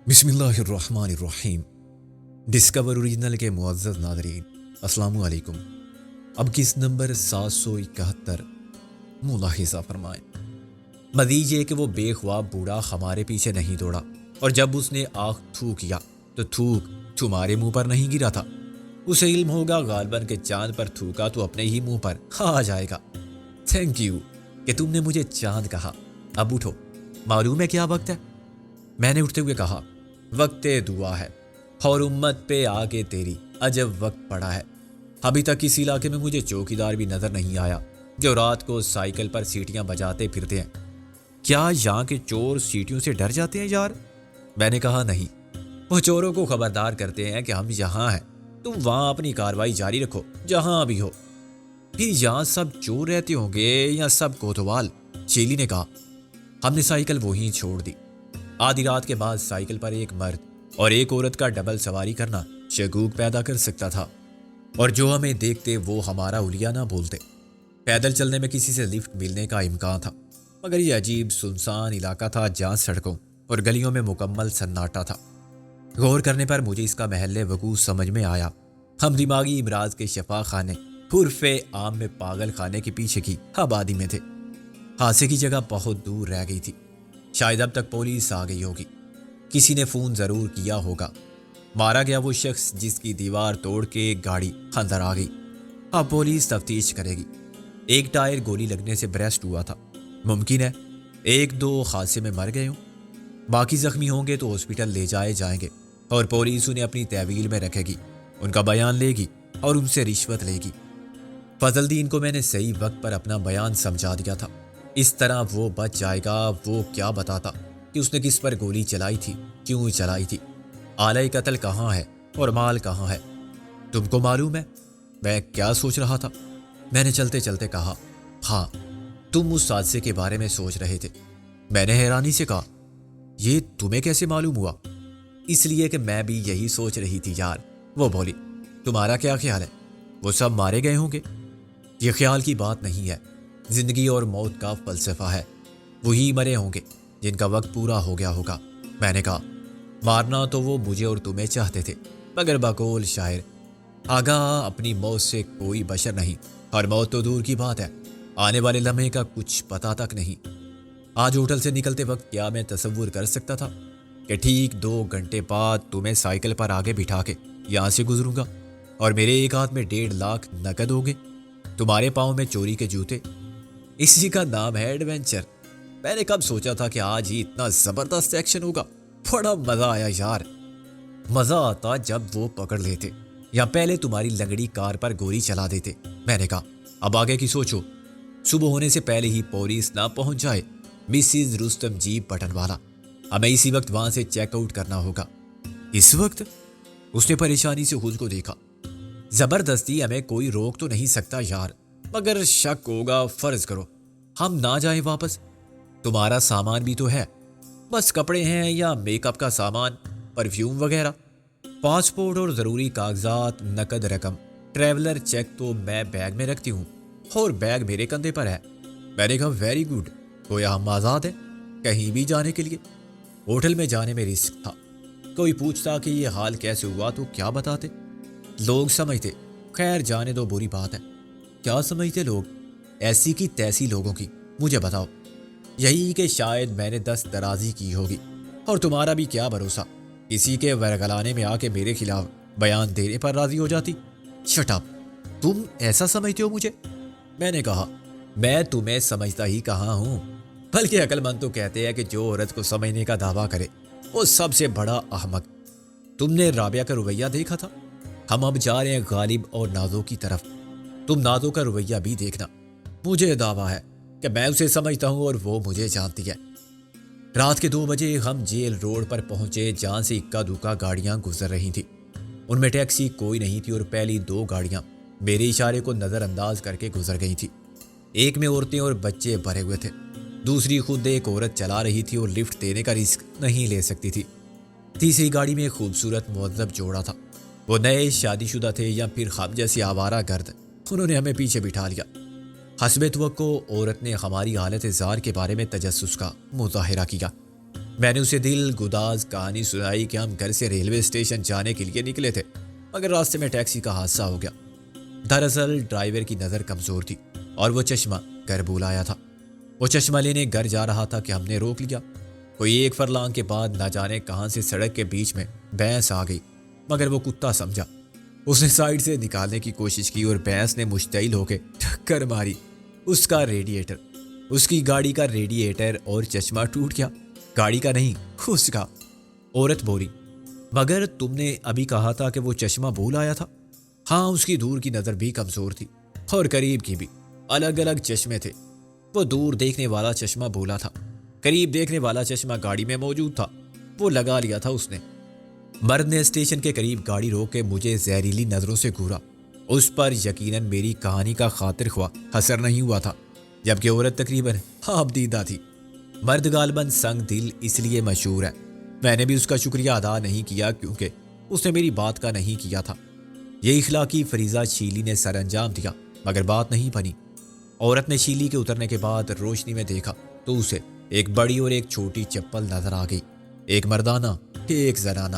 بسم اللہ الرحمن الرحیم۔ ڈسکور اوریجنل کے معزز ناظرین، السلام علیکم۔ اب کس نمبر 771 ملاحظہ فرمائیں۔ مزید یہ کہ وہ بے خواب بوڑھا ہمارے پیچھے نہیں دوڑا، اور جب اس نے آنکھ تھو کیا تو تھوک تمہارے منہ پر نہیں گرا تھا۔ اسے علم ہوگا غالباً کہ چاند پر تھوکا تو اپنے ہی منہ پر آ جائے گا۔ تھینک یو کہ تم نے مجھے چاند کہا۔ اب اٹھو، معلوم ہے کیا وقت ہے؟ میں نے اٹھتے ہوئے کہا، وقت دعا ہے، اور امت پہ آگے تیری عجب وقت پڑا ہے۔ ابھی تک اس علاقے میں مجھے چوکیدار بھی نظر نہیں آیا جو رات کو سائیکل پر سیٹیاں بجاتے پھرتے ہیں۔ کیا یہاں کے چور سیٹیوں سے ڈر جاتے ہیں یار؟ میں نے کہا نہیں، وہ چوروں کو خبردار کرتے ہیں کہ ہم یہاں ہیں، تم وہاں اپنی کارروائی جاری رکھو جہاں بھی ہو۔ پھر یہاں سب چور رہتے ہوں گے یا سب کوتوال؟ چیلی نے کہا۔ ہم نے سائیکل وہیں چھوڑ دی۔ آدھی رات کے بعد سائیکل پر ایک مرد اور ایک عورت کا ڈبل سواری کرنا شکوک پیدا کر سکتا تھا، اور جو ہمیں دیکھتے وہ ہمارا اولیا نہ بولتے۔ پیدل چلنے میں کسی سے لفٹ ملنے کا امکان تھا، مگر یہ عجیب سنسان علاقہ تھا جہاں سڑکوں اور گلیوں میں مکمل سناٹا تھا۔ غور کرنے پر مجھے اس کا محل وقوع سمجھ میں آیا۔ ہم دماغی امراض کے شفا خانے عرف عام میں پاگل خانے کے پیچھے کی آبادی میں تھے۔ حادثے کی جگہ بہت دور رہ گئی تھی، شاید اب تک پولیس آ گئی ہوگی، کسی نے فون ضرور کیا ہوگا۔ مارا گیا وہ شخص جس کی دیوار توڑ کے گاڑی اندر آ گئی۔ اب پولیس تفتیش کرے گی۔ ایک ٹائر گولی لگنے سے بریسٹ ہوا تھا، ممکن ہے ایک دو حادثے میں مر گئے ہوں، باقی زخمی ہوں گے تو ہاسپٹل لے جائے جائیں گے، اور پولیس انہیں اپنی تحویل میں رکھے گی، ان کا بیان لے گی اور ان سے رشوت لے گی۔ فضل دین کو میں نے صحیح وقت پر اپنا بیان سمجھا دیا تھا، اس طرح وہ بچ جائے گا۔ وہ کیا بتاتا کہ اس نے کس پر گولی چلائی تھی، کیوں چلائی تھی، آلۂ قتل کہاں ہے اور مال کہاں ہے؟ تم کو معلوم ہے میں کیا سوچ رہا تھا؟ میں نے چلتے چلتے کہا، ہاں، تم اس حادثے کے بارے میں سوچ رہے تھے۔ میں نے حیرانی سے کہا، یہ تمہیں کیسے معلوم ہوا؟ اس لیے کہ میں بھی یہی سوچ رہی تھی یار۔ وہ بولی، تمہارا کیا خیال ہے؟ وہ سب مارے گئے ہوں گے؟ یہ خیال کی بات نہیں ہے، زندگی اور موت کا فلسفہ ہے۔ وہی مرے ہوں گے جن کا وقت پورا ہو گیا ہوگا۔ میں نے کہا، مارنا تو وہ مجھے اور تمہیں چاہتے تھے، مگر بقول شاعر، آگاہ اپنی موت سے کوئی بشر نہیں، اور موت تو دور کی بات ہے، آنے والے لمحے کا کچھ پتہ تک نہیں۔ آج ہوٹل سے نکلتے وقت کیا میں تصور کر سکتا تھا کہ ٹھیک 2 گھنٹے بعد تمہیں سائیکل پر آگے بٹھا کے یہاں سے گزروں گا، اور میرے ایک ہاتھ میں 1.5 لاکھ نقد ہوگے، تمہارے پاؤں میں چوری کے جوتے۔ اسی کا نام ہے ایڈونچر۔ میں نے کب سوچا تھا کہ آج ہی اتنا زبردست ایکشن ہوگا۔ بڑا مزہ آیا یار۔ مزہ آتا جب وہ پکڑ لیتے یا پہلے تمہاری لنگڑی کار پر گولی چلا دیتے۔ میں نے کہا، اب آگے کی سوچو، صبح ہونے سے پہلے ہی پولیس نہ پہنچ جائے۔ مسز رستم جی بٹن والا، ہمیں اسی وقت وہاں سے چیک آؤٹ کرنا ہوگا۔ اس وقت؟ اس نے پریشانی سے خود کو دیکھا۔ زبردستی ہمیں کوئی روک تو نہیں سکتا یار، مگر شک ہوگا۔ فرض کرو ہم نہ جائیں واپس، تمہارا سامان بھی تو ہے، بس کپڑے ہیں یا میک اپ کا سامان، پرفیوم وغیرہ، پاسپورٹ اور ضروری کاغذات، نقد رقم، ٹریولر چیک تو میں بیگ میں رکھتی ہوں، اور بیگ میرے کندھے پر ہے۔ میں نے کہا، ویری گڈ، گویا ہم آزاد ہیں کہیں بھی جانے کے لیے۔ ہوٹل میں جانے میں رسک تھا، کوئی پوچھتا کہ یہ حال کیسے ہوا تو کیا بتاتے؟ لوگ سمجھتے، خیر جانے دو، بری بات ہے۔ کیا سمجھتے لوگ؟ ایسی کی تیسی لوگوں کی، مجھے بتاؤ۔ یہی کہ شاید میں نے دست درازی کی ہوگی، اور تمہارا بھی کیا بھروسہ کسی کے ورگلانے میں آ کے میرے خلاف بیان دینے پر راضی ہو جاتی۔ شٹ اپ، تم ایسا سمجھتے ہو مجھے؟ میں نے کہا، میں تمہیں سمجھتا ہی کہاں ہوں، بلکہ عقل مند تو کہتے ہیں کہ جو عورت کو سمجھنے کا دعویٰ کرے وہ سب سے بڑا احمق۔ تم نے رابعہ کا رویہ دیکھا تھا؟ ہم اب جا رہے ہیں غالب اور نازو کی طرف، تم نازو کا رویہ بھی دیکھنا۔ مجھے دعویٰ ہے کہ میں اسے سمجھتا ہوں اور وہ مجھے جانتی ہے۔ رات کے 2 بجے ہم جیل روڈ پر پہنچے، جہاں سے اکا دکا گاڑیاں گزر رہی تھیں۔ ان میں ٹیکسی کوئی نہیں تھی، اور پہلی 2 گاڑیاں میرے اشارے کو نظر انداز کر کے گزر گئی تھی۔ ایک میں عورتیں اور بچے بھرے ہوئے تھے، دوسری خود ایک عورت چلا رہی تھی اور لفٹ دینے کا رسک نہیں لے سکتی تھی۔ تیسری گاڑی میں ایک خوبصورت مہذب جوڑا تھا، وہ نئے شادی شدہ تھے یا پھر ہم جیسے آوارہ گرد۔ انہوں نے ہمیں پیچھے بٹھا لیا۔ حسب توقع عورت نے ہماری حالت زار کے بارے میں تجسس کا مظاہرہ کیا۔ میں نے اسے دل گداز کہانی سنائی کہ ہم گھر سے ریلوے اسٹیشن جانے کے لیے نکلے تھے، مگر راستے میں ٹیکسی کا حادثہ ہو گیا۔ دراصل ڈرائیور کی نظر کمزور تھی اور وہ چشمہ گھر بھولایا تھا۔ وہ چشمہ لینے گھر جا رہا تھا کہ ہم نے روک لیا۔ کوئی 1 فرلانگ کے بعد نہ جانے کہاں سے سڑک کے بیچ میں بھینس آ گئی، مگر وہ کتا سمجھا۔ اس نے سائیڈ سے نکالنے کی کوشش کی اور بھینس نے مشتعل ہو کے ٹکر ماری۔ اس کی گاڑی کا ریڈیٹر اور چشمہ ٹوٹ گیا۔ گاڑی کا نہیں، اس کا۔ عورت بولی، مگر تم نے ابھی کہا تھا کہ وہ چشمہ بھول آیا تھا۔ ہاں، اس کی دور کی نظر بھی کمزور تھی اور قریب کی بھی۔ الگ الگ چشمے تھے۔ وہ دور دیکھنے والا چشمہ بھولا تھا، قریب دیکھنے والا چشمہ گاڑی میں موجود تھا، وہ لگا لیا تھا اس نے۔ مرد نے اسٹیشن کے قریب گاڑی روک کے مجھے زہریلی نظروں سے گھورا۔ اس پر یقیناً میری کہانی کا خاطر خواہ اثر نہیں ہوا تھا، جبکہ عورت تقریباً آپ دیدہ تھی۔ مرد غالباً سنگ دل اس لیے مشہور ہے۔ میں نے بھی اس کا شکریہ ادا نہیں کیا کیونکہ اس نے میری بات کا نہیں کیا تھا۔ یہ اخلاقی فریضہ شیلی نے سر انجام دیا، مگر بات نہیں بنی۔ عورت نے شیلی کے اترنے کے بعد روشنی میں دیکھا تو اسے ایک بڑی اور ایک چھوٹی چپل نظر آ گئی، ایک مردانہ، ایک زنانہ۔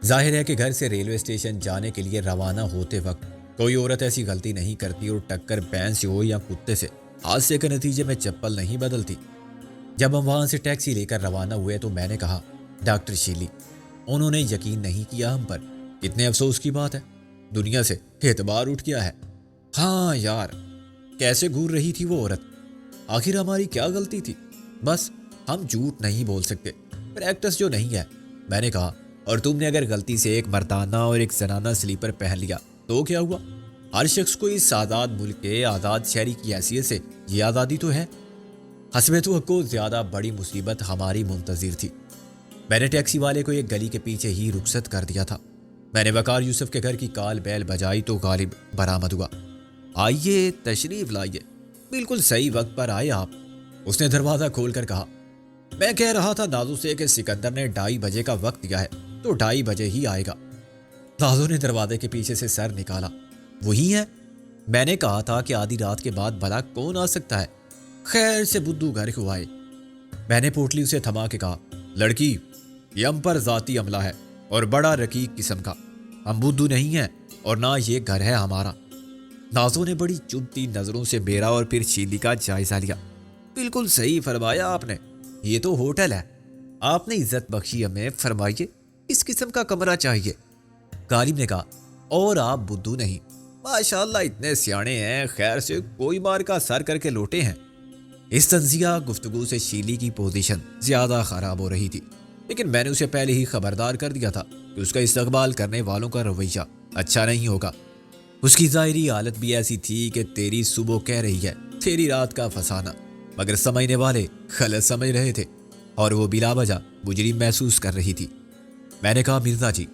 ظاہر ہے کہ گھر سے ریلوے اسٹیشن جانے کے لیے روانہ ہوتے وقت کوئی عورت ایسی غلطی نہیں کرتی اور ٹکر بھینس سے ہو یا کتے سے حادثے کے نتیجے میں چپل نہیں بدلتی۔ جب ہم وہاں سے ٹیکسی لے کر روانہ ہوئے تو میں نے کہا، ڈاکٹر شیلی، انہوں نے یقین نہیں کیا ہم پر۔ کتنے افسوس کی بات ہے، دنیا سے اعتبار اٹھ گیا ہے۔ ہاں یار، کیسے گھور رہی تھی وہ عورت۔ آخر ہماری کیا غلطی تھی؟ بس ہم جھوٹ نہیں بول سکتے، پریکٹس جو نہیں ہے۔ میں نے کہا، اور تم نے اگر غلطی سے ایک مردانہ اور ایک زنانہ سلیپر پہن لیا تو کیا ہوا؟ ہر شخص کو اس آزاد ملک کے آزاد شہری کی حیثیت سے یہ آزادی تو ہے۔ حسب توقع زیادہ بڑی مصیبت ہماری منتظر تھی۔ میں نے ٹیکسی والے کو ایک گلی کے پیچھے ہی رخصت کر دیا تھا۔ میں نے وقار یوسف کے گھر کی کال بیل بجائی تو غالب برآمد ہوا۔ آئیے، تشریف لائیے، بالکل صحیح وقت پر آئے آپ، اس نے دروازہ کھول کر کہا۔ میں کہہ رہا تھا نازو سے کہ سکندر نے 2:30 بجے کا وقت دیا ہے تو 2:30 بجے ہی آئے گا۔ نازو نے دروازے کے پیچھے سے سر نکالا۔ وہی ہے، میں نے کہا تھا کہ آدھی رات کے بعد بھلا کون آ سکتا ہے؟ خیر سے بدھو گھر کو آئے۔ میں نے پوٹلی اسے تھما کے کہا، لڑکی، یہ ہم پر ذاتی عملہ ہے اور بڑا رقیق قسم کا۔ ہم بدھو نہیں ہیں اور نہ یہ گھر ہے ہمارا۔ نازو نے بڑی چبھتی نظروں سے میرا اور پھر شیلی کا جائزہ لیا۔ بالکل صحیح فرمایا آپ نے، یہ تو ہوٹل ہے، آپ نے عزت بخشی ہمیں، فرمائیے اس قسم کا کمرہ چاہیے۔ غالب نے کہا، اور آپ بدھو نہیں، ماشاءاللہ اتنے سیانے ہیں، خیر سے کوئی مار کا سر کر کے لوٹے ہیں۔ اس تنزیہ گفتگو سے شیلی کی پوزیشن زیادہ خراب ہو رہی تھی، لیکن میں نے اسے پہلے ہی خبردار کر دیا تھا کہ اس کا استقبال کرنے والوں کا رویہ اچھا نہیں ہوگا۔ اس کی ظاہری حالت بھی ایسی تھی کہ تیری صبح کہہ رہی ہے تیری رات کا فسانہ، مگر سمجھنے والے غلط سمجھ رہے تھے اور وہ بلا وجہ مجرم محسوس کر رہی تھی۔ میں نے کہا، مرزا جی،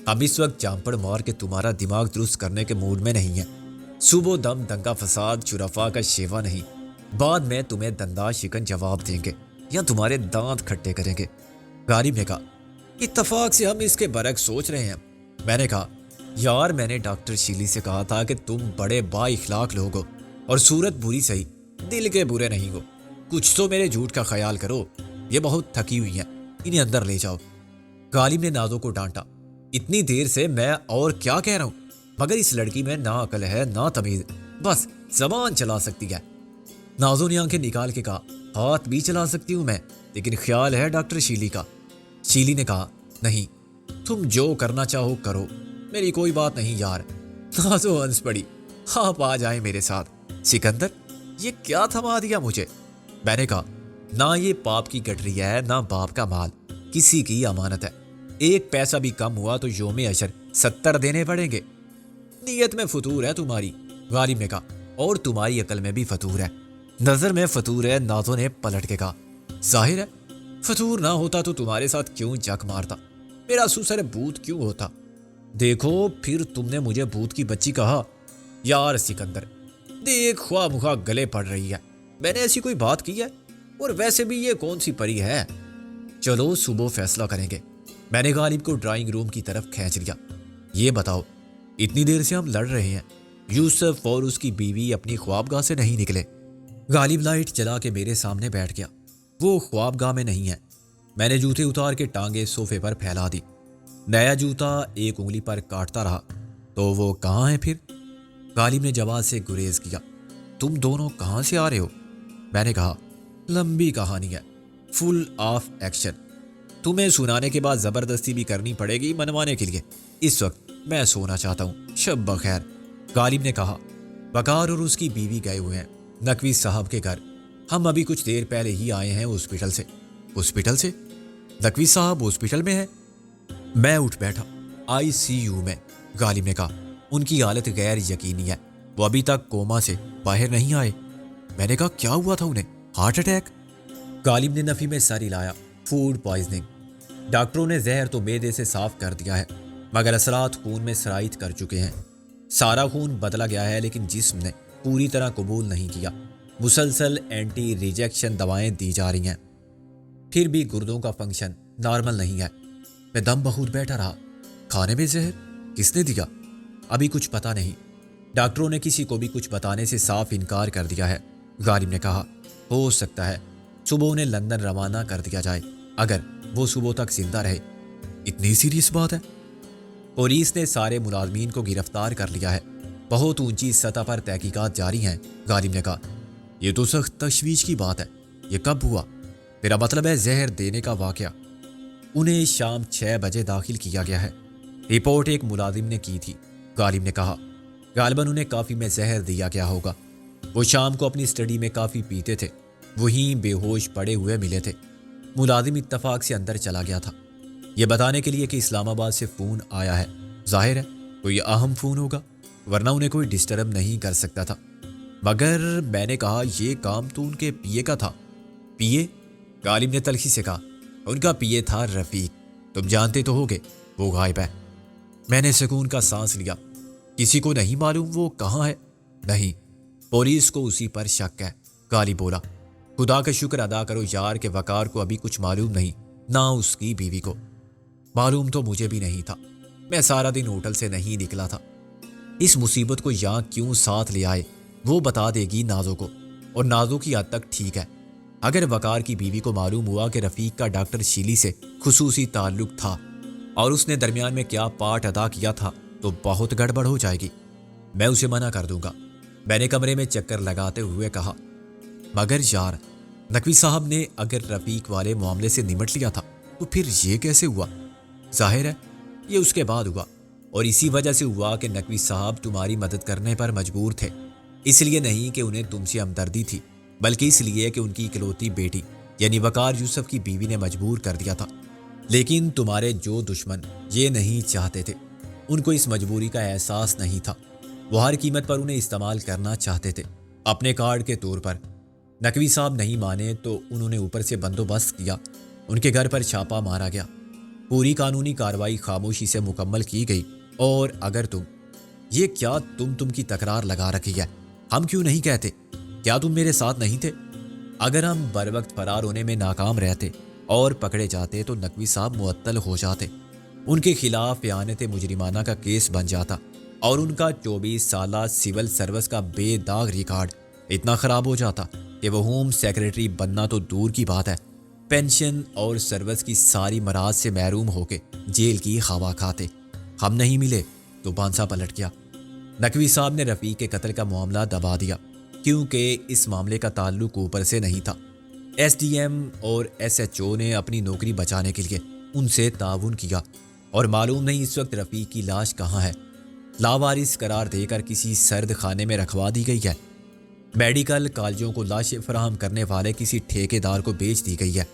ہم اس وقت جامپڑ مار کے تمہارا دماغ درست کرنے کے موڈ میں نہیں ہیں۔ صبح دم دنگا فساد شرفا کا شیوا نہیں، بعد میں تمہیں دندا شکن جواب دیں گے یا تمہارے دانت کھٹے کریں گے۔ غالب نے کہا، اتفاق سے ہم اس کے برعکس سوچ رہے ہیں۔ میں نے کہا، یار، میں نے ڈاکٹر شیلی سے کہا تھا کہ تم بڑے با اخلاق لوگ ہو اور صورت بری صحیح، دل کے برے نہیں ہو، کچھ تو میرے جھوٹ کا خیال کرو۔ یہ بہت تھکی ہوئی ہیں، انہیں اندر لے جاؤ۔ غالب نے نازو کو ڈانٹا، اتنی دیر سے میں اور کیا کہہ رہا ہوں، مگر اس لڑکی میں نہ عقل ہے نہ تمیز، بس زبان چلا سکتی ہے۔ نازو نے آنکھیں نکال کے کہا، ہاتھ بھی چلا سکتی ہوں میں، لیکن خیال ہے ڈاکٹر شیلی کا۔ شیلی نے کہا، نہیں، تم جو کرنا چاہو کرو، میری کوئی بات نہیں یار۔ نازو ہنس پڑی، آپ آ جائیں میرے ساتھ۔ سکندر، یہ کیا تھما دیا مجھے؟ میں نے کہا، نہ یہ پاپ کی گٹری ہے نہ باپ کا مال، کسی کی امانت ہے، ایک پیسہ بھی کم ہوا تو یوم اشر 70 دینے پڑیں گے۔ نیت میں فطور ہے تمہاری، غالب نے کہا، اور تمہاری عقل میں بھی فطور ہے۔ نظر میں فطور ہے، نازو نے پلٹ کے کہا۔ ظاہر ہے، فطور نہ ہوتا تو تمہارے ساتھ کیوں جک مارتا، میرا سسر بھوت کیوں ہوتا؟ دیکھو، پھر تم نے مجھے بھوت کی بچی کہا۔ یار سکندر، دیکھ، خواہ مخواہ گلے پڑ رہی ہے، میں نے ایسی کوئی بات کی ہے؟ اور ویسے بھی یہ کون سی پری ہے؟ چلو صبح فیصلہ کریں گے۔ میں نے غالب کو ڈرائنگ روم کی طرف کھینچ لیا۔ یہ بتاؤ، اتنی دیر سے ہم لڑ رہے ہیں، یوسف اور اس کی بیوی اپنی خوابگاہ سے نہیں نکلے؟ غالب لائٹ جلا کے میرے سامنے بیٹھ گیا۔ وہ خوابگاہ میں نہیں ہے، میں نے جوتے اتار کے ٹانگیں صوفے پر پھیلا دی۔ نیا جوتا ایک انگلی پر کاٹتا رہا۔ تو وہ کہاں ہے پھر؟ غالب نے جواب سے گریز کیا۔ تم دونوں کہاں سے آ رہے ہو؟ میں نے کہا لمبی کہانی ہے، فل آف ایکشن، تمہیں سنانے کے بعد زبردستی بھی کرنی پڑے گی منوانے کے لیے۔ اس وقت میں سونا چاہتا ہوں، شب بخیر۔ غالب نے کہا وقار اور اس کی بیوی گئے ہوئے ہیں نقوی صاحب کے گھر، ہم ابھی کچھ دیر پہلے ہی آئے ہیں ہاسپٹل سے۔ ہاسپٹل سے؟ نقوی صاحب ہاسپٹل میں ہے؟ میں اٹھ بیٹھا۔ آئی سی یو میں، غالب نے کہا۔ ان کی حالت غیر یقینی ہے، وہ ابھی تک کوما سے باہر نہیں آئے۔ میں نے کہا کیا ہوا تھا انہیں؟ Heart attack? غالب نے نفی میں سر ہلایا۔ Food poisoning. ڈاکٹروں نے زہر تو معدے سے صاف کر دیا ہے، مگر اثرات خون میں سرایت کر چکے ہیں۔ سارا خون بدلا گیا ہے لیکن جسم نے پوری طرح قبول نہیں کیا۔ مسلسل اینٹی ریجیکشن دوائیں دی جا رہی ہیں، پھر بھی گردوں کا فنکشن نارمل نہیں ہے۔ میں دم بخود بیٹھا رہا۔ کھانے میں زہر کس نے دیا؟ ابھی کچھ پتہ نہیں، ڈاکٹروں نے کسی کو بھی کچھ بتانے سے صاف انکار کر دیا ہے۔ غالب نے کہا ہو سکتا ہے صبح انہیں لندن روانہ کر دیا جائے، اگر وہ صبح تک زندہ رہے۔ اتنی سیریس بات ہے؟ پولیس نے سارے ملازمین کو گرفتار کر لیا ہے، بہت اونچی سطح پر تحقیقات جاری ہیں۔ غالب نے کہا یہ تو سخت تشویش کی بات ہے، یہ کب ہوا؟ میرا مطلب ہے زہر دینے کا واقعہ۔ انہیں شام 6 بجے داخل کیا گیا ہے، رپورٹ ایک ملازم نے کی تھی۔ غالب نے کہا غالباً انہیں کافی میں زہر دیا گیا ہوگا، وہ شام کو اپنی اسٹڈی میں کافی پیتے تھے، وہیں بے ہوش پڑے ہوئے ملے تھے۔ ملازم اتفاق سے اندر چلا گیا تھا، یہ بتانے کے لیے کہ اسلام آباد سے فون آیا ہے۔ ظاہر ہے کوئی اہم فون ہوگا، ورنہ انہیں کوئی ڈسٹرب نہیں کر سکتا تھا۔ مگر میں نے کہا یہ کام تو ان کے پی اے کا تھا۔ پی اے؟ غالب نے تلخی سے کہا ان کا پی اے تھا رفیق، تم جانتے تو ہوگے وہ غائب ہے۔ میں نے سکون کا سانس لیا۔ کسی کو نہیں معلوم وہ کہاں ہے؟ نہیں، پولیس کو اسی پر شک ہے۔ غالب بولا خدا کا شکر ادا کرو یار کہ وقار کو ابھی کچھ معلوم نہیں، نہ اس کی بیوی کو۔ معلوم تو مجھے بھی نہیں تھا، میں سارا دن ہوٹل سے نہیں نکلا تھا۔ اس مصیبت کو یہاں کیوں ساتھ لے آئے وہ بتا دے گی نازو کو، اور نازو کی حد تک ٹھیک ہے۔ اگر وقار کی بیوی کو معلوم ہوا کہ رفیق کا ڈاکٹر شیلی سے خصوصی تعلق تھا اور اس نے درمیان میں کیا پارٹ ادا کیا تھا تو بہت گڑبڑ ہو جائے گی۔ میں اسے منع کر دوں گا، میں نے کمرے میں چکر لگاتے ہوئے کہا۔ مگر یار نقوی صاحب نے اگر رفیق والے معاملے سے نمٹ لیا تھا تو پھر یہ کیسے ہوا؟ ظاہر ہے یہ اس کے بعد ہوا، اور اسی وجہ سے ہوا کہ نقوی صاحب تمہاری مدد کرنے پر مجبور تھے، اس لیے نہیں کہ انہیں تم سے ہمدردی تھی، بلکہ اس لیے کہ ان کی اکلوتی بیٹی یعنی وقار یوسف کی بیوی نے مجبور کر دیا تھا۔ لیکن تمہارے جو دشمن یہ نہیں چاہتے تھے، ان کو اس مجبوری کا احساس نہیں تھا، وہ ہر قیمت پر انہیں استعمال کرنا چاہتے تھے اپنے کارڈ کے طور پر۔ نقوی صاحب نہیں مانے تو انہوں نے اوپر سے بندوبست کیا، ان کے گھر پر چھاپا مارا گیا، پوری قانونی کارروائی خاموشی سے مکمل کی گئی۔ اور اگر یہ کیا تم کی تکرار لگا رکھی ہے، ہم کیوں نہیں کہتے؟ کیا تم میرے ساتھ نہیں تھے؟ اگر ہم بر وقت فرار ہونے میں ناکام رہتے اور پکڑے جاتے تو نقوی صاحب معطل ہو جاتے، ان کے خلاف اعانت مجرمانہ کا کیس بن جاتا، اور ان کا 24 سالہ سول سروس کا بے داغ ریکارڈ اتنا خراب ہو جاتا کہ وہ ہوم سیکریٹری بننا تو دور کی بات ہے، پینشن اور سروس کی ساری مراحل سے محروم ہو کے جیل کی خوا کھاتے۔ ہم نہیں ملے تو بانسا پلٹ گیا۔ نقوی صاحب نے رفیق کے قتل کا معاملہ دبا دیا، کیونکہ اس معاملے کا تعلق اوپر سے نہیں تھا۔ ایس ڈی ایم اور ایس ایچ او نے اپنی نوکری بچانے کے لیے ان سے تعاون کیا، اور معلوم نہیں اس وقت رفیق کی لاش کہاں ہے، لاوارث قرار دے کر کسی سرد خانے میں رکھوا دی گئی ہے، میڈیکل کالجوں کو لاشیں فراہم کرنے والے کسی ٹھیکیدار کو بیچ دی گئی ہے،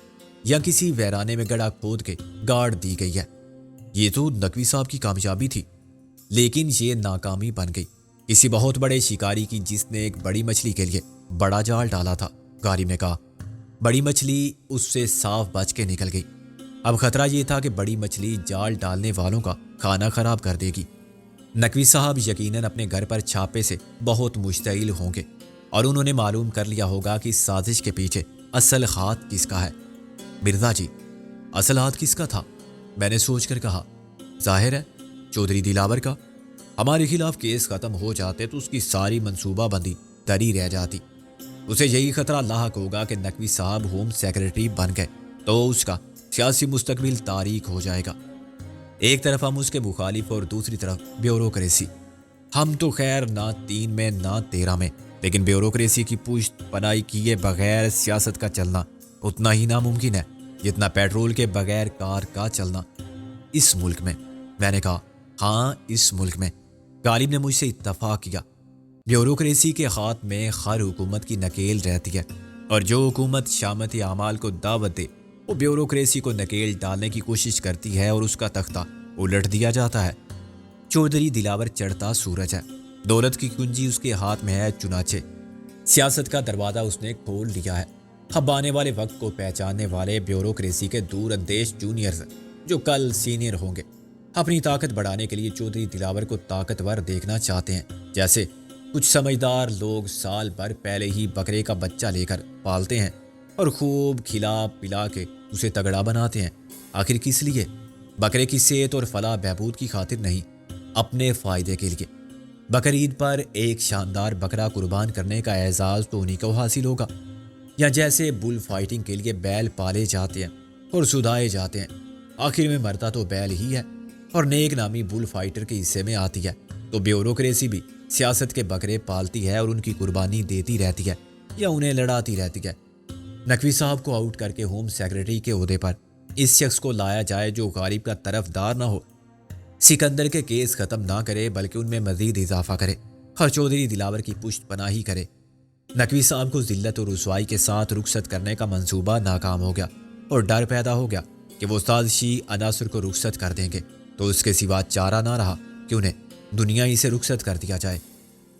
یا کسی ویرانے میں گڑھا کھود کے گاڑ دی گئی ہے۔ یہ تو نقوی صاحب کی کامیابی تھی، لیکن یہ ناکامی بن گئی کسی بہت بڑے شکاری کی جس نے ایک بڑی مچھلی کے لیے بڑا جال ڈالا تھا۔ غالب نے کہا بڑی مچھلی اس سے صاف بچ کے نکل گئی، اب خطرہ یہ تھا کہ بڑی مچھلی جال ڈالنے والوں کا کھانا خراب کر دے گی۔ نقوی صاحب یقیناً اپنے گھر پر چھاپے سے بہت مشتعل ہوں گے، اور انہوں نے معلوم کر لیا ہوگا کہ اس سازش کے پیچھے اصل ہاتھ کس کا ہے۔ مرزا جی، اصل ہاتھ کس کا تھا؟ میں نے سوچ کر کہا ظاہر ہے چودھری دلاور کا، ہمارے خلاف کیس ختم ہو جاتے تو اس کی ساری منصوبہ بندی تری رہ جاتی، اسے یہی خطرہ لاحق ہوگا کہ نقوی صاحب ہوم سیکریٹری بن گئے تو اس کا سیاسی مستقبل تاریک ہو جائے گا۔ ایک طرف ہم اس کے مخالف اور دوسری طرف بیوروکریسی۔ ہم تو خیر نہ 3 میں نہ 13 میں، لیکن بیوروکریسی کی پشت پناہی کیے بغیر سیاست کا چلنا اتنا ہی ناممکن ہے جتنا پیٹرول کے بغیر کار کا چلنا اس ملک میں۔ میں نے کہا ہاں اس ملک میں۔ غالب نے مجھ سے اتفاق کیا۔ بیوروکریسی کے ہاتھ میں ہر حکومت کی نکیل رہتی ہے، اور جو حکومت شامت اعمال کو دعوت دے وہ بیوروکریسی کو نکیل ڈالنے کی کوشش کرتی ہے اور اس کا تختہ الٹ دیا جاتا ہے۔ چودھری دلاور چڑھتا سورج ہے، دولت کی کنجی اس کے ہاتھ میں ہے، چنانچہ سیاست کا دروازہ اس نے کھول لیا ہے۔ اب آنے والے وقت کو پہچاننے والے بیوروکریسی کے دور اندیش جونیئرز جو کل سینئر ہوں گے، اپنی طاقت بڑھانے کے لیے چودھری دلاور کو طاقتور دیکھنا چاہتے ہیں، جیسے کچھ سمجھدار لوگ سال بھر پہلے ہی بکرے کا بچہ لے کر پالتے ہیں اور خوب کھلا پلا کے اسے تگڑا بناتے ہیں۔ آخر کس لیے؟ بکرے کی صحت اور فلاح بہبود کی خاطر نہیں، اپنے فائدے کے لیے۔ بقرعید پر ایک شاندار بکرا قربان کرنے کا اعزاز تو انہی کو حاصل ہوگا، یا جیسے بل فائٹنگ کے لیے بیل پالے جاتے ہیں اور سدھائے جاتے ہیں، آخر میں مرتا تو بیل ہی ہے اور نیک نامی بل فائٹر کے حصے میں آتی ہے۔ تو بیوروکریسی بھی سیاست کے بکرے پالتی ہے اور ان کی قربانی دیتی رہتی ہے یا انہیں لڑاتی رہتی ہے۔ نقوی صاحب کو آؤٹ کر کے ہوم سیکرٹری کے عہدے پر اس شخص کو لایا جائے جو غالب کا طرفدار نہ ہو، سکندر کے کیس ختم نہ کرے بلکہ ان میں مزید اضافہ کرے اور چودھری دلاور کی پشت پناہی کرے۔ نقوی صاحب کو ذلت اور رسوائی کے ساتھ رخصت کرنے کا منصوبہ ناکام ہو گیا اور ڈر پیدا ہو گیا کہ وہ سازشی عناصر کو رخصت کر دیں گے، تو اس کے سوا چارہ نہ رہا کہ انہیں دنیا ہی سے رخصت کر دیا جائے۔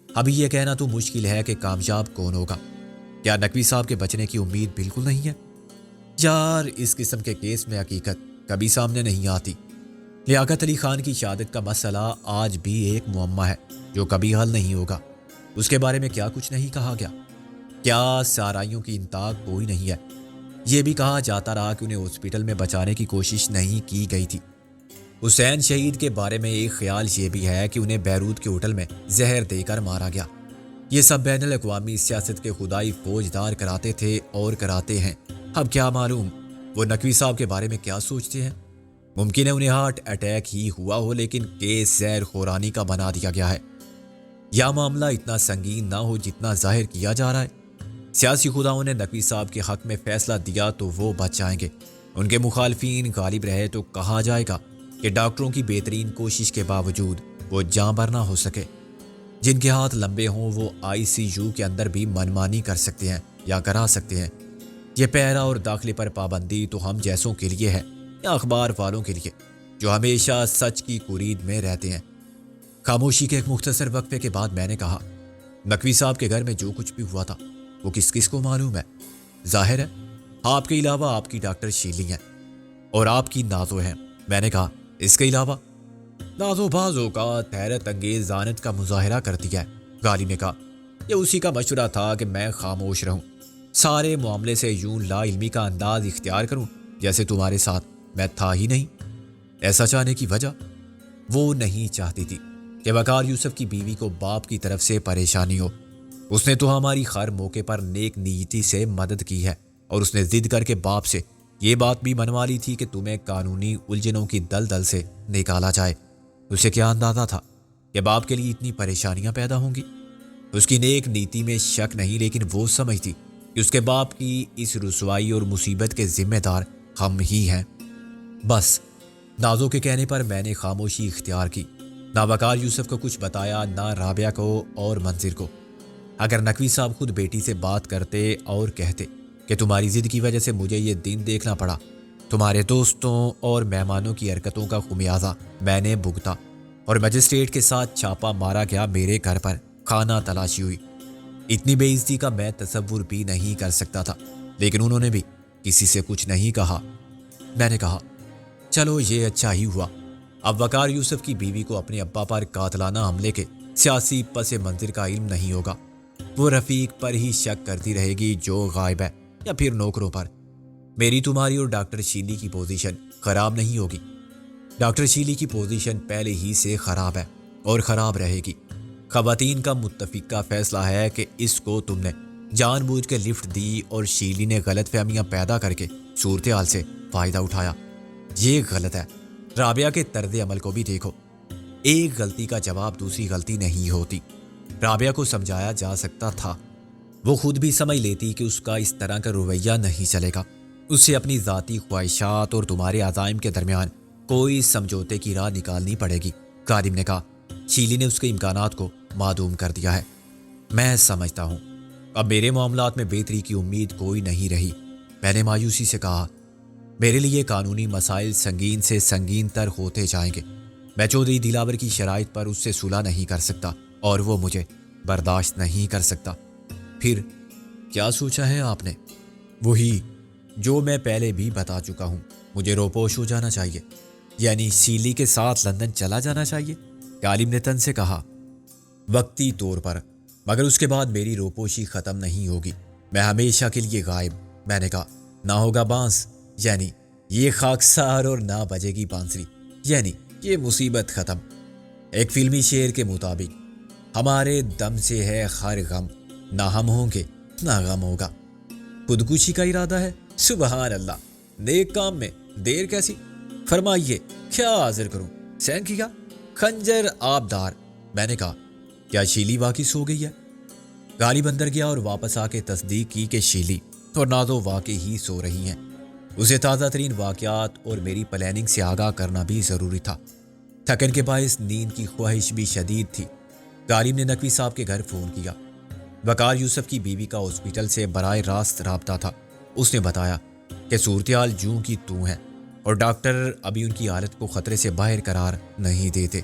ابھی یہ کہنا تو مشکل ہے کہ کامیاب کون ہوگا۔ کیا نقوی صاحب کے بچنے کی امید بالکل نہیں ہے؟ یار اس قسم کے کیس میں حقیقت کبھی سامنے نہیں آتی۔ لیاقت علی خان کی شہادت کا مسئلہ آج بھی ایک معمہ ہے جو کبھی حل نہیں ہوگا۔ اس کے بارے میں کیا کچھ نہیں کہا گیا؟ کیا سارائیوں کی انتاق کوئی نہیں ہے؟ یہ بھی کہا جاتا رہا کہ انہیں ہاسپٹل میں بچانے کی کوشش نہیں کی گئی تھی۔ حسین شہید کے بارے میں ایک خیال یہ بھی ہے کہ انہیں بیروت کے ہوٹل میں زہر دے کر مارا گیا۔ یہ سب بین الاقوامی سیاست کے خدائی فوجدار کراتے تھے اور کراتے ہیں۔ اب کیا معلوم وہ نقوی صاحب کے بارے میں کیا سوچتے ہیں۔ ممکن ہے انہیں ہارٹ اٹیک ہی ہوا ہو، لیکن کیس زہر خورانی کا بنا دیا گیا ہے۔ یا معاملہ اتنا سنگین نہ ہو جتنا ظاہر کیا جا رہا ہے۔ سیاسی خداؤں نے نقوی صاحب کے حق میں فیصلہ دیا تو وہ بچ جائیں گے، ان کے مخالفین غالب رہے تو کہا جائے گا کہ ڈاکٹروں کی بہترین کوشش کے باوجود وہ جاں بر نہ ہو سکے۔ جن کے ہاتھ لمبے ہوں وہ ICU کے اندر بھی منمانی کر سکتے ہیں یا کرا سکتے ہیں۔ یہ پہرا اور داخلے پر پابندی تو ہم جیسوں کے لیے ہے یا اخبار والوں کے لیے جو ہمیشہ سچ کی قرید میں رہتے ہیں۔ خاموشی کے ایک مختصر وقفے کے بعد میں نے کہا، نقوی صاحب کے گھر میں جو کچھ بھی ہوا تھا وہ کس کس کو معلوم ہے؟ ظاہر ہے آپ کے علاوہ آپ کی ڈاکٹر شیلی ہیں اور آپ کی نازو ہیں۔ میں نے کہا اس کے علاوہ؟ نازو بازوں کا حیرت انگیز ذہانت کا مظاہرہ کرتی ہے۔ غالب نے کہا یہ اسی کا مشورہ تھا کہ میں خاموش رہوں، سارے معاملے سے یوں لا علمی کا انداز اختیار کروں جیسے تمہارے ساتھ میں تھا ہی نہیں۔ ایسا چاہنے کی وجہ وہ نہیں چاہتی تھی کہ وقار یوسف کی بیوی کو باپ کی طرف سے پریشانی ہو۔ اس نے تو ہماری ہر موقع پر نیک نیتی سے مدد کی ہے، اور اس نے ضد کر کے باپ سے یہ بات بھی منوا لی تھی کہ تمہیں قانونی الجھنوں کی دلدل سے نکالا جائے۔ اسے کیا اندازہ تھا کہ باپ کے لیے اتنی پریشانیاں پیدا ہوں گی؟ اس کی نیک نیتی میں شک نہیں، لیکن وہ سمجھتی کہ اس کے باپ کی اس رسوائی اور مصیبت کے ذمہ دار ہم ہی ہیں۔ بس نازو کے کہنے پر میں نے خاموشی اختیار کی، نہ وقار یوسف کو کچھ بتایا، نہ رابعہ کو اور منظر کو۔ اگر نقوی صاحب خود بیٹی سے بات کرتے اور کہتے کہ تمہاری ضد کی وجہ سے مجھے یہ دن دیکھنا پڑا، تمہارے دوستوں اور مہمانوں کی حرکتوں کا خمیازہ میں نے بھگتا، اور مجسٹریٹ کے ساتھ چھاپا مارا گیا میرے گھر پر، کھانہ تلاشی ہوئی، اتنی بے عزتی کا میں تصور بھی نہیں کر سکتا تھا، لیکن انہوں نے بھی کسی سے کچھ نہیں کہا۔ میں نے کہا چلو یہ اچھا ہی ہوا، اب وقار یوسف کی بیوی کو اپنے ابا پر قاتلانہ حملے کے سیاسی پس منظر کا علم نہیں ہوگا۔ وہ رفیق پر ہی شک کرتی رہے گی جو غائب ہے، یا پھر نوکروں پر۔ میری، تمہاری اور ڈاکٹر شیلی کی پوزیشن خراب نہیں ہوگی۔ ڈاکٹر شیلی کی پوزیشن پہلے ہی سے خراب ہے اور خراب رہے گی۔ خواتین کا متفقہ فیصلہ ہے کہ اس کو تم نے جان بوجھ کے لفٹ دی اور شیلی نے غلط فہمیاں پیدا کر کے صورتحال سے فائدہ اٹھایا۔ یہ غلط ہے۔ رابعہ کے طرز عمل کو بھی دیکھو۔ ایک غلطی کا جواب دوسری غلطی نہیں ہوتی۔ رابعہ کو سمجھایا جا سکتا تھا، وہ خود بھی سمجھ لیتی کہ اس کا اس طرح کا رویہ نہیں چلے گا۔ اسے اپنی ذاتی خواہشات اور تمہارے عزائم کے درمیان کوئی سمجھوتے کی راہ نکالنی پڑے گی۔ غالب نے کہا، شیلی نے اس کے امکانات کو معدوم کر دیا ہے۔ میں سمجھتا ہوں، اب میرے معاملات میں بہتری کی امید کوئی نہیں رہی۔ میں نے مایوسی سے کہا، میرے لیے قانونی مسائل سنگین سے سنگین تر ہوتے جائیں گے۔ میں چودھری دلاور کی شرائط پر اس سے صلح نہیں کر سکتا اور وہ مجھے برداشت نہیں کر سکتا۔ پھر کیا سوچا ہے آپ نے؟ وہی جو میں پہلے بھی بتا چکا ہوں، مجھے روپوش ہو جانا چاہیے، یعنی شیلی کے ساتھ لندن چلا جانا چاہیے۔ غالب نے تن سے کہا، وقتی طور پر، مگر اس کے بعد میری روپوشی ختم نہیں ہوگی، میں ہمیشہ کے لیے غائب۔ میں نے کہا، نہ ہوگا بانس، یعنی یہ خاکسار، اور نہ بجے گی بانسری، یعنی یہ مصیبت ختم۔ ایک فلمی شعر کے مطابق، ہمارے دم سے ہے ہر غم، نہ ہم ہوں گے نہ غم ہوگا۔ خودکشی کا ارادہ ہے؟ سبحان اللہ، نیک کام میں دیر کیسی؟ فرمائیے کیا حاضر کروں؟ سینکیا، خنجر آبدار۔ میں نے کہا، کیا شیلی واقعی سو گئی ہے؟ غالب اندر گیا اور واپس آ کے تصدیق کی کہ شیلی اور نازو واقعی ہی سو رہی ہیں۔ اسے تازہ ترین واقعات اور میری پلاننگ سے آگاہ کرنا بھی ضروری تھا۔ تھکن کے باعث نیند کی خواہش بھی شدید تھی۔ غالب نے نقوی صاحب کے گھر فون کیا۔ وقار یوسف کی بیوی کا ہاسپٹل سے براہ راست رابطہ تھا۔ اس نے بتایا کہ صورتحال جوں کی توں ہے اور ڈاکٹر ابھی ان کی حالت کو خطرے سے باہر قرار نہیں دیتے۔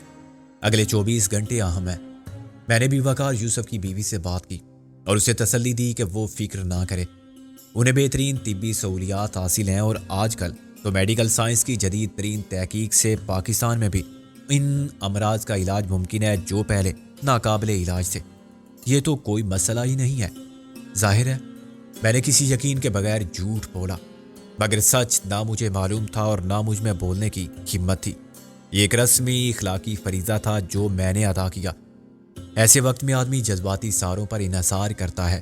اگلے 24 گھنٹے اہم ہیں۔ میں نے بھی وقار یوسف کی بیوی سے بات کی اور اسے تسلی دی کہ وہ فکر نہ کرے، انہیں بہترین طبی سہولیات حاصل ہیں، اور آج کل تو میڈیکل سائنس کی جدید ترین تحقیق سے پاکستان میں بھی ان امراض کا علاج ممکن ہے جو پہلے ناقابل علاج تھے۔ یہ تو کوئی مسئلہ ہی نہیں ہے۔ ظاہر ہے میں نے کسی یقین کے بغیر جھوٹ بولا، مگر سچ نہ مجھے معلوم تھا اور نہ مجھ میں بولنے کی ہمت تھی۔ یہ ایک رسمی اخلاقی فریضہ تھا جو میں نے ادا کیا۔ ایسے وقت میں آدمی جذباتی ساروں پر انحصار کرتا ہے۔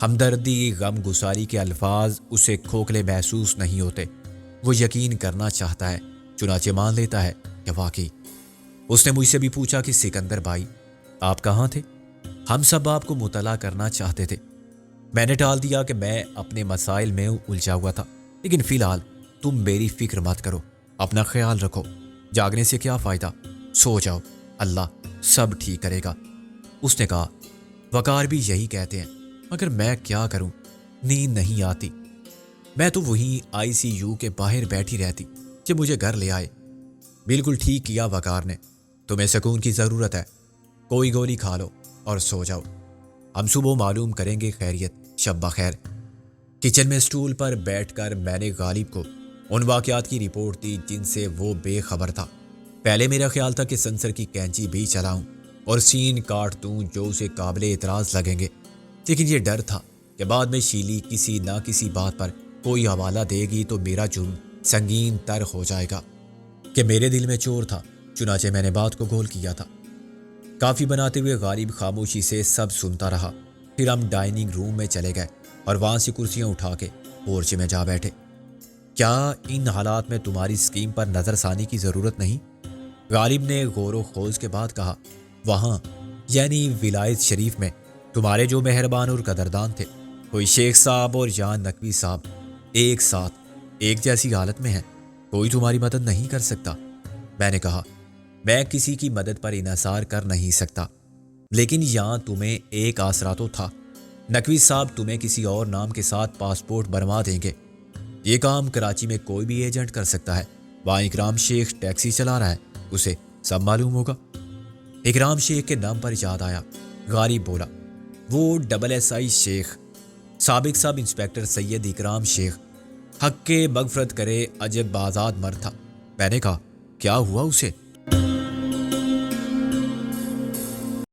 ہمدردی، غم گساری کے الفاظ اسے کھوکھلے محسوس نہیں ہوتے۔ وہ یقین کرنا چاہتا ہے، چنانچہ مان لیتا ہے کہ واقعی۔ اس نے مجھ سے بھی پوچھا کہ سکندر بھائی آپ کہاں تھے؟ ہم سب آپ کو مطلع کرنا چاہتے تھے۔ میں نے ٹال دیا کہ میں اپنے مسائل میں الجھا ہوا تھا، لیکن فی الحال تم میری فکر مت کرو، اپنا خیال رکھو۔ جاگنے سے کیا فائدہ؟ سو جاؤ، اللہ سب ٹھیک کرے گا۔ اس نے کہا، وقار بھی یہی کہتے ہیں، مگر میں کیا کروں، نیند نہیں آتی۔ میں تو وہیں ICU کے باہر بیٹھی رہتی کہ مجھے گھر لے آئے۔ بالکل ٹھیک کیا وقار نے، تمہیں سکون کی ضرورت ہے، کوئی گولی کھا لو اور سو جاؤ، ہم صبح معلوم کریں گے خیریت۔ شب بخیر۔ کچن میں اسٹول پر بیٹھ کر میں نے غالب کو ان واقعات کی رپورٹ دی جن سے وہ بے خبر تھا۔ پہلے میرا خیال تھا کہ سنسر کی کینچی بھی چلاؤں اور سین کاٹ دوں جو اسے قابل اعتراض لگیں گے، لیکن یہ ڈر تھا کہ بعد میں شیلی کسی نہ کسی بات پر کوئی حوالہ دے گی تو میرا جرم سنگین تر ہو جائے گا کہ میرے دل میں چور تھا۔ چنانچہ میں نے بات کو گول کیا تھا۔ کافی بناتے ہوئے غالب خاموشی سے سب سنتا رہا۔ پھر ہم ڈائننگ روم میں چلے گئے اور وہاں سے کرسیاں اٹھا کے پورچ میں جا بیٹھے۔ کیا ان حالات میں تمہاری اسکیم پر نظر ثانی کی ضرورت نہیں؟ غالب نے غور و خوض کے بعد کہا، وہاں یعنی ولایت شریف میں تمہارے جو مہربان اور قدردان تھے، کوئی شیخ صاحب اور جان نقوی صاحب ایک ساتھ ایک جیسی حالت میں ہیں، کوئی تمہاری مدد نہیں کر سکتا۔ میں نے کہا، میں کسی کی مدد پر انحصار کر نہیں سکتا، لیکن یہاں تمہیں ایک آسرا تو تھا، نقوی صاحب تمہیں کسی اور نام کے ساتھ پاسپورٹ بنوا دیں گے۔ یہ کام کراچی میں کوئی بھی ایجنٹ کر سکتا ہے۔ وہاں اکرام شیخ ٹیکسی چلا رہا ہے، اسے سب معلوم ہوگا۔ اکرام شیخ کے نام پر یاد آیا۔ غالب بولا، وہ SSI شیخ، سابق سب انسپیکٹر سید اکرام شیخ، حق کے مغفرت کرے عجب آزاد مرد تھا۔ میں نے کہا، کیا ہوا اسے؟